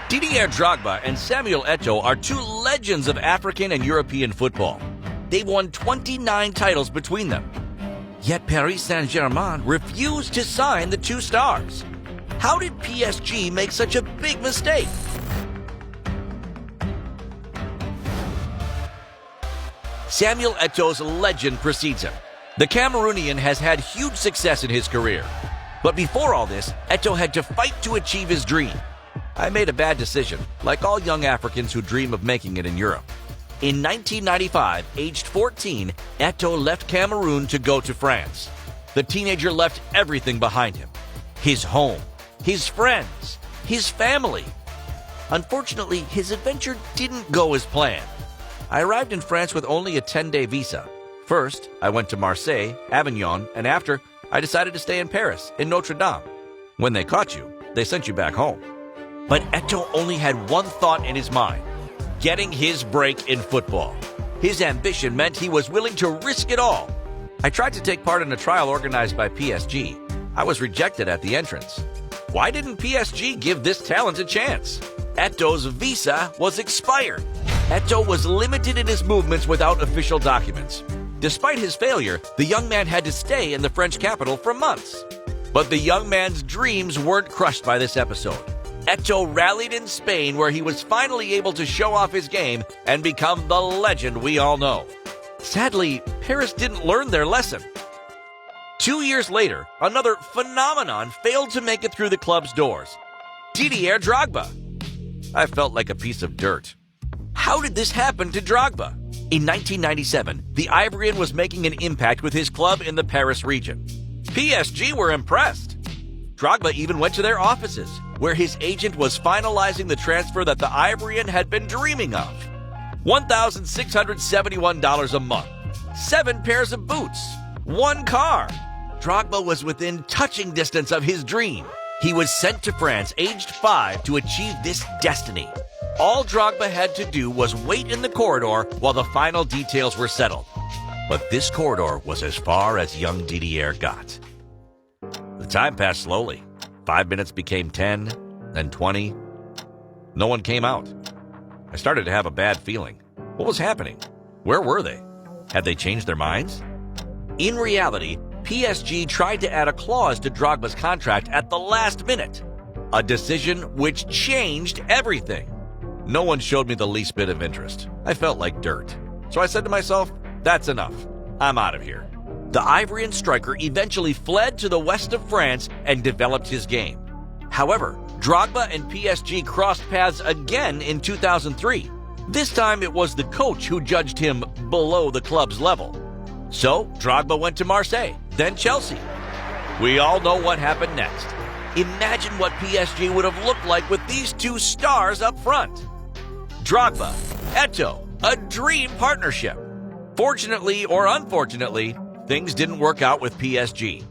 Didier Drogba and Samuel Eto'S are two legends of African and European football. They've won 29 titles between them. Yet Paris Saint-Germain refused to sign the two stars. How did PSG make such a big mistake? Samuel Eto'S legend precedes him. The Cameroonian has had huge success in his career. But before all this, Eto'S had to fight to achieve his dream. I made a bad decision, like all young Africans who dream of making it in Europe. In 1995, aged 14, Eto'S left Cameroon to go to France. The teenager left everything behind him. His home, his friends, his family. Unfortunately, his adventure didn't go as planned. I arrived in France with only a 10-day visa. First, I went to Marseille, Avignon, and after, I decided to stay in Paris, in Notre Dame. When they caught you, they sent you back home. But Eto'S only had one thought in his mind: getting his break in football. His ambition meant he was willing to risk it all. I tried to take part in a trial organized by PSG. I was rejected at the entrance. Why didn't PSG give this talent a chance? Eto'S' visa was expired. Eto'S was limited in his movements without official documents. Despite his failure, the young man had to stay in the French capital for months. But the young man's dreams weren't crushed by this episode. Eto'S rallied in Spain, where he was finally able to show off his game and become the legend we all know. Sadly, Paris didn't learn their lesson. 2 years later, another phenomenon failed to make it through the club's doors: Didier Drogba. I felt like a piece of dirt. How did this happen to Drogba? In 1997, the Ivorian was making an impact with his club in the Paris region. PSG were impressed. Drogba even went to their offices, where his agent was finalizing the transfer that the Ivorian had been dreaming of. $1,671 a month, 7 pairs of boots, 1 car. Drogba was within touching distance of his dream. He was sent to France aged 5 to achieve this destiny. All Drogba had to do was wait in the corridor while the final details were settled. But this corridor was as far as young Didier got. The time passed slowly. 5 minutes became 10, then 20. No one came out. I started to have a bad feeling. What was happening? Where were they? Had they changed their minds? In reality, PSG tried to add a clause to Drogba's contract at the last minute. A decision which changed everything. No one showed me the least bit of interest. I felt like dirt. So I said to myself, that's enough. I'm out of here. The Ivorian striker eventually fled to the west of France and developed his game. However, Drogba and PSG crossed paths again in 2003. This time it was the coach who judged him below the club's level. So Drogba went to Marseille, then Chelsea. We all know what happened next. Imagine what PSG would have looked like with these two stars up front. Drogba, Eto'S, a dream partnership. Fortunately or unfortunately, things didn't work out with PSG.